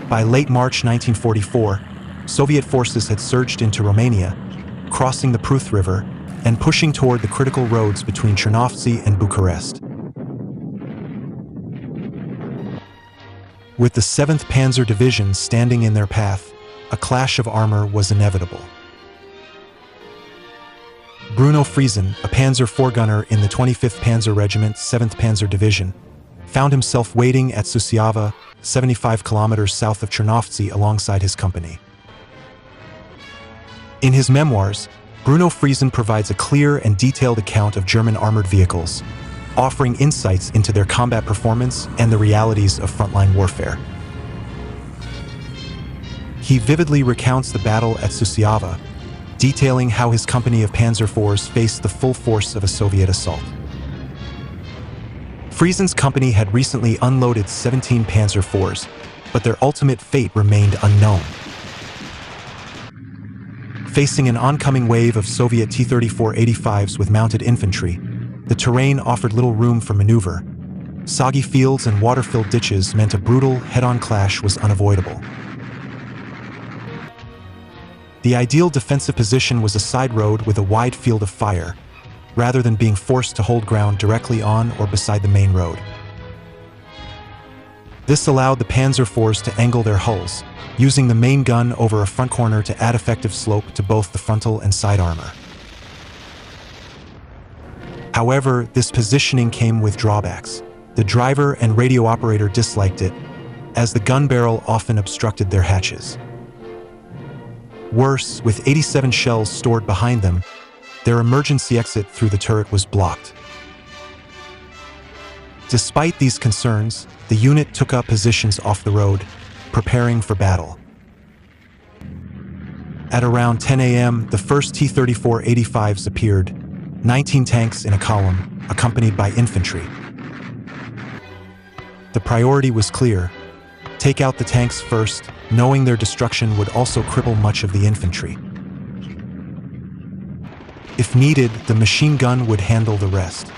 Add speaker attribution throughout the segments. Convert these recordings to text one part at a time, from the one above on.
Speaker 1: By late March 1944, Soviet forces had surged into Romania, crossing the Pruth River and pushing toward the critical roads between Chernovtsi and Bucharest. With the 7th Panzer Division standing in their path, a clash of armor was inevitable. Bruno Friesen, a Panzer IV gunner in the 25th Panzer Regiment, 7th Panzer Division, found himself waiting at Suceava, 75 kilometers south of Chernovtsi, alongside his company. In his memoirs, Bruno Friesen provides a clear and detailed account of German armored vehicles, offering insights into their combat performance and the realities of frontline warfare. He vividly recounts the battle at Suceava, detailing how his company of Panzer IVs faced the full force of a Soviet assault. Friesen's company had recently unloaded 17 Panzer IVs, but their ultimate fate remained unknown. Facing an oncoming wave of Soviet T-34-85s with mounted infantry, the terrain offered little room for maneuver. Soggy fields and water-filled ditches meant a brutal, head-on clash was unavoidable. The ideal defensive position was a side road with a wide field of fire, rather than being forced to hold ground directly on or beside the main road. This allowed the Panzer IVs to angle their hulls, using the main gun over a front corner to add effective slope to both the frontal and side armor. However, this positioning came with drawbacks. The driver and radio operator disliked it, as the gun barrel often obstructed their hatches. Worse, with 87 shells stored behind them, their emergency exit through the turret was blocked. Despite these concerns, the unit took up positions off the road, preparing for battle. At around 10 a.m., the first T-34-85s appeared, 19 tanks in a column, accompanied by infantry. The priority was clear: take out the tanks first, knowing their destruction would also cripple much of the infantry. If needed, the machine gun would handle the rest.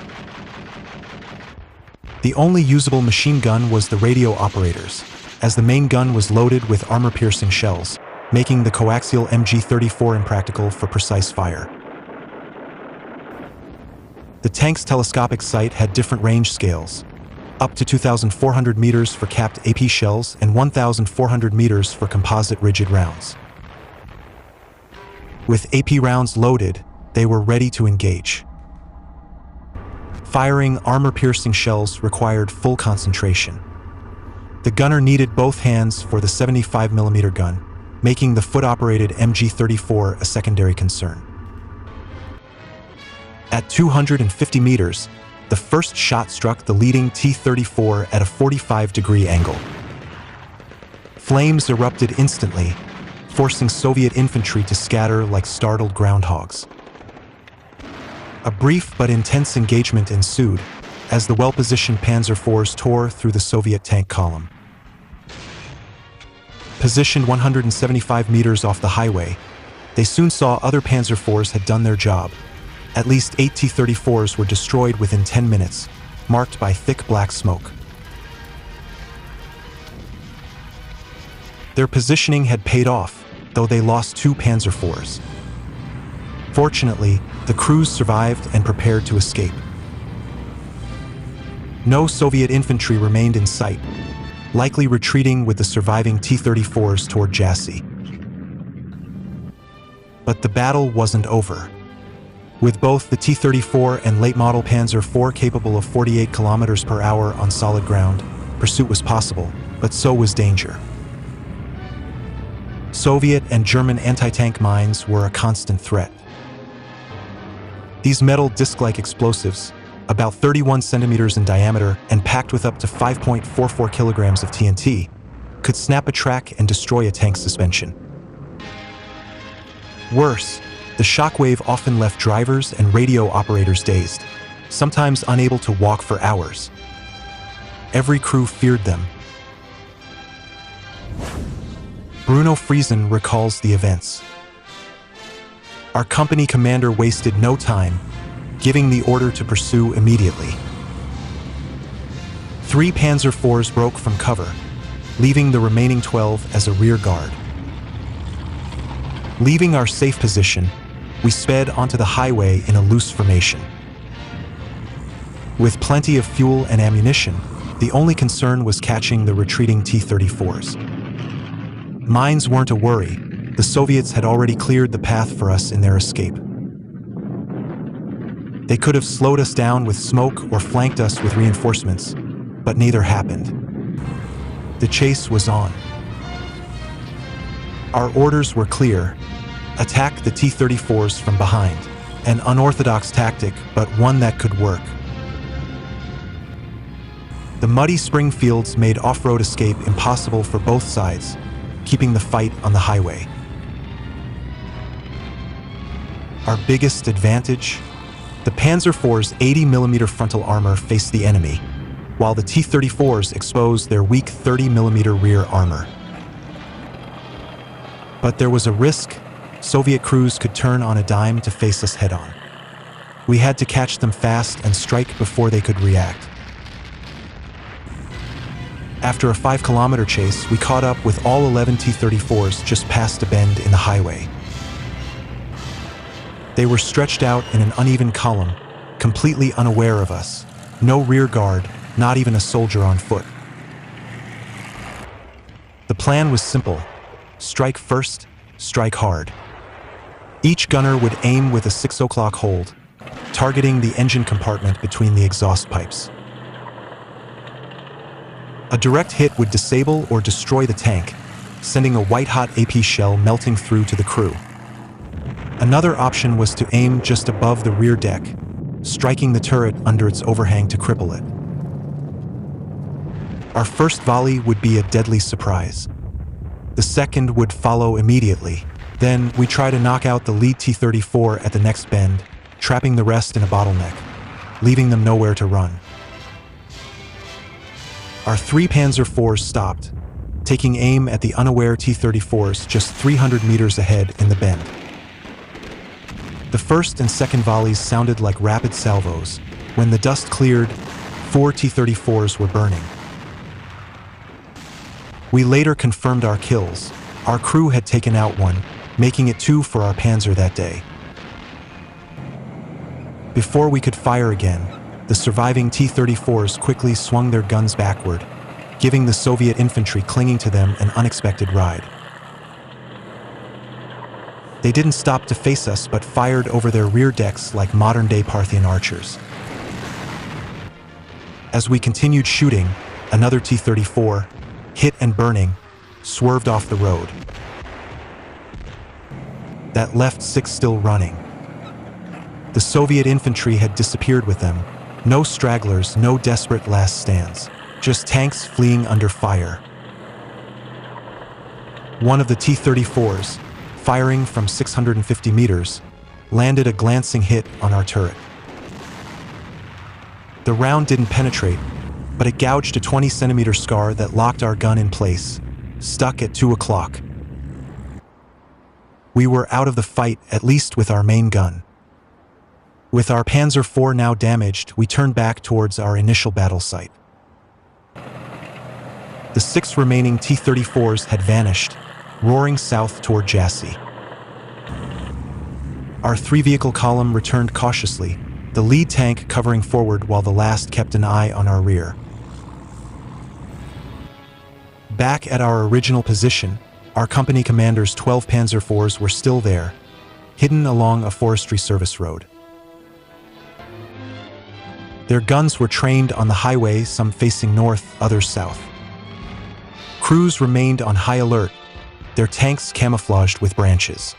Speaker 1: The only usable machine gun was the radio operators, as the main gun was loaded with armor-piercing shells, making the coaxial MG-34 impractical for precise fire. The tank's telescopic sight had different range scales, up to 2,400 meters for capped AP shells and 1,400 meters for composite rigid rounds. With AP rounds loaded, they were ready to engage. Firing armor-piercing shells required full concentration. The gunner needed both hands for the 75mm gun, making the foot-operated MG-34 a secondary concern. At 250 meters, the first shot struck the leading T-34 at a 45-degree angle. Flames erupted instantly, forcing Soviet infantry to scatter like startled groundhogs. A brief but intense engagement ensued as the well-positioned Panzer IVs tore through the Soviet tank column. Positioned 175 meters off the highway, they soon saw other Panzer IVs had done their job. At least 8 T-34s were destroyed within 10 minutes, marked by thick black smoke. Their positioning had paid off, though they lost 2 Panzer IVs. Fortunately, the crews survived and prepared to escape. No Soviet infantry remained in sight, likely retreating with the surviving T-34s toward Jassy. But the battle wasn't over. With both the T-34 and late-model Panzer IV capable of 48 kilometers per hour on solid ground, pursuit was possible, but so was danger. Soviet and German anti-tank mines were a constant threat. These metal disc-like explosives, about 31 centimeters in diameter and packed with up to 5.44 kilograms of TNT, could snap a track and destroy a tank suspension. Worse, the shockwave often left drivers and radio operators dazed, sometimes unable to walk for hours. Every crew feared them. Bruno Friesen recalls the events. Our company commander wasted no time, giving the order to pursue immediately. 3 Panzer IVs broke from cover, leaving the remaining 12 as a rear guard. Leaving our safe position, we sped onto the highway in a loose formation. With plenty of fuel and ammunition, the only concern was catching the retreating T-34s. Mines weren't a worry. The Soviets had already cleared the path for us in their escape. They could have slowed us down with smoke or flanked us with reinforcements, but neither happened. The chase was on. Our orders were clear: attack the T-34s from behind. An unorthodox tactic, but one that could work. The muddy spring fields made off-road escape impossible for both sides, keeping the fight on the highway. Our biggest advantage? The Panzer IV's 80mm frontal armor faced the enemy, while the T-34s exposed their weak 30mm rear armor. But there was a risk. Soviet crews could turn on a dime to face us head-on. We had to catch them fast and strike before they could react. After a 5-kilometer chase, we caught up with all 11 T-34s just past a bend in the highway. They were stretched out in an uneven column, completely unaware of us. No rear guard, not even a soldier on foot. The plan was simple: strike first, strike hard. Each gunner would aim with a 6 o'clock hold, targeting the engine compartment between the exhaust pipes. A direct hit would disable or destroy the tank, sending a white-hot AP shell melting through to the crew. Another option was to aim just above the rear deck, striking the turret under its overhang to cripple it. Our first volley would be a deadly surprise. The second would follow immediately. Then we'd try to knock out the lead T-34 at the next bend, trapping the rest in a bottleneck, leaving them nowhere to run. Our 3 Panzer IVs stopped, taking aim at the unaware T-34s just 300 meters ahead in the bend. The first and second volleys sounded like rapid salvos. When the dust cleared, 4 T-34s were burning. We later confirmed our kills. Our crew had taken out one, making it 2 for our Panzer that day. Before we could fire again, the surviving T-34s quickly swung their guns backward, giving the Soviet infantry clinging to them an unexpected ride. They didn't stop to face us, but fired over their rear decks like modern-day Parthian archers. As we continued shooting, another T-34, hit and burning, swerved off the road. That left 6 still running. The Soviet infantry had disappeared with them. No stragglers, no desperate last stands. Just tanks fleeing under fire. One of the T-34s, firing from 650 meters, landed a glancing hit on our turret. The round didn't penetrate, but it gouged a 20-centimeter scar that locked our gun in place, stuck at 2 o'clock. We were out of the fight, at least with our main gun. With our Panzer IV now damaged, we turned back towards our initial battle site. The 6 remaining T-34s had vanished, roaring south toward Jassy. Our 3-vehicle column returned cautiously, the lead tank covering forward while the last kept an eye on our rear. Back at our original position, our company commander's 12 Panzer IVs were still there, hidden along a forestry service road. Their guns were trained on the highway, some facing north, others south. Crews remained on high alert, their tanks camouflaged with branches.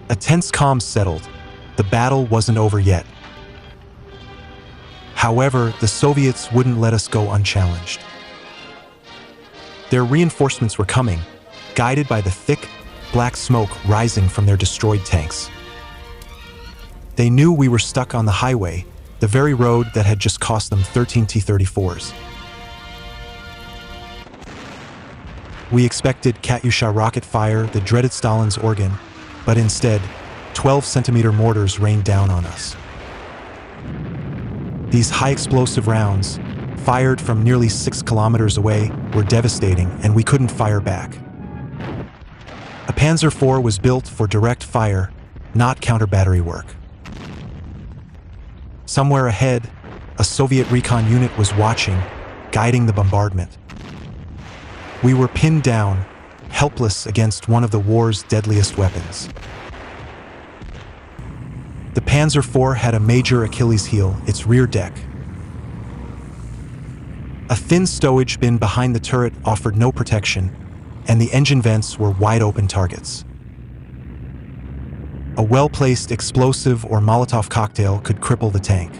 Speaker 1: A tense calm settled. The battle wasn't over yet. However, the Soviets wouldn't let us go unchallenged. Their reinforcements were coming, guided by the thick, black smoke rising from their destroyed tanks. They knew we were stuck on the highway, the very road that had just cost them 13 T-34s. We expected Katyusha rocket fire, the dreaded Stalin's organ, but instead, 12-centimeter mortars rained down on us. These high-explosive rounds, fired from nearly 6 kilometers away, were devastating, and we couldn't fire back. A Panzer IV was built for direct fire, not counter-battery work. Somewhere ahead, a Soviet recon unit was watching, guiding the bombardment. We were pinned down, helpless against one of the war's deadliest weapons. The Panzer IV had a major Achilles heel, its rear deck. A thin stowage bin behind the turret offered no protection, and the engine vents were wide-open targets. A well-placed explosive or Molotov cocktail could cripple the tank.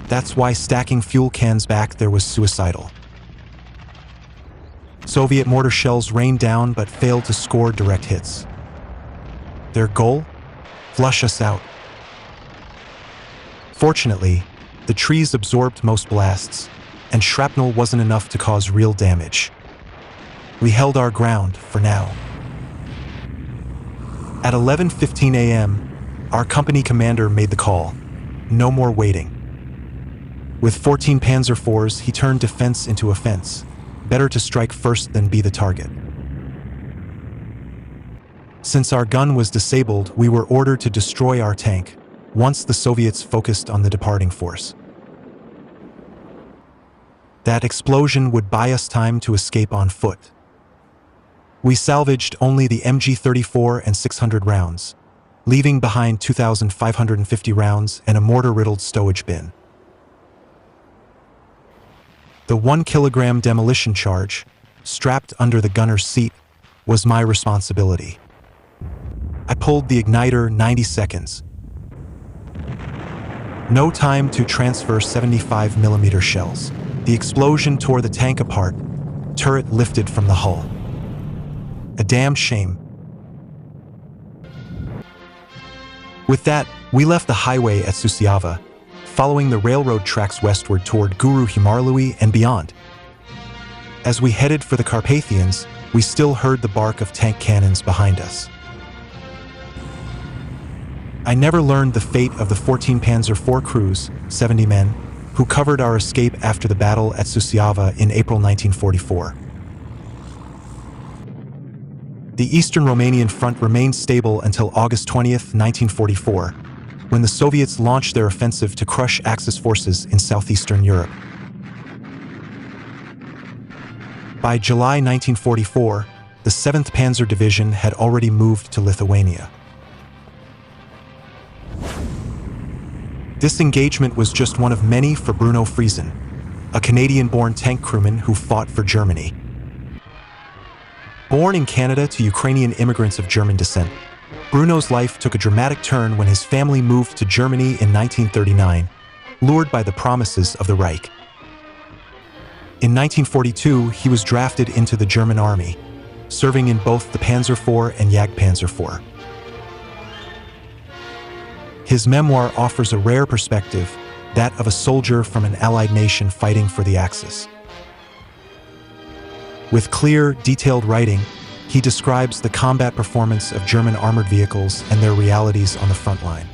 Speaker 1: That's why stacking fuel cans back there was suicidal. Soviet mortar shells rained down but failed to score direct hits. Their goal? Flush us out. Fortunately, the trees absorbed most blasts, and shrapnel wasn't enough to cause real damage. We held our ground for now. At 11:15 a.m., our company commander made the call. No more waiting. With 14 Panzer IVs, he turned defense into offense. Better to strike first than be the target. Since our gun was disabled, we were ordered to destroy our tank, once the Soviets focused on the departing force. That explosion would buy us time to escape on foot. We salvaged only the MG-34 and 600 rounds, leaving behind 2,550 rounds and a mortar-riddled stowage bin. The 1-kilogram demolition charge, strapped under the gunner's seat, was my responsibility. I pulled the igniter 90 seconds. No time to transfer 75mm shells. The explosion tore the tank apart, turret lifted from the hull. A damn shame. With that, we left the highway at Suceava, following the railroad tracks westward toward Guru Himarlui and beyond. As we headed for the Carpathians, we still heard the bark of tank cannons behind us. I never learned the fate of the 14 Panzer IV crews, 70 men, who covered our escape after the battle at Suceava in April 1944. The eastern Romanian front remained stable until August 20th, 1944, when the Soviets launched their offensive to crush Axis forces in southeastern Europe. By July 1944, the 7th Panzer Division had already moved to Lithuania. This engagement was just one of many for Bruno Friesen, a Canadian-born tank crewman who fought for Germany. Born in Canada to Ukrainian immigrants of German descent, Bruno's life took a dramatic turn when his family moved to Germany in 1939, lured by the promises of the Reich. In 1942, he was drafted into the German army, serving in both the Panzer IV and Jagdpanzer IV. His memoir offers a rare perspective, that of a soldier from an allied nation fighting for the Axis. With clear, detailed writing, he describes the combat performance of German armored vehicles and their realities on the front line.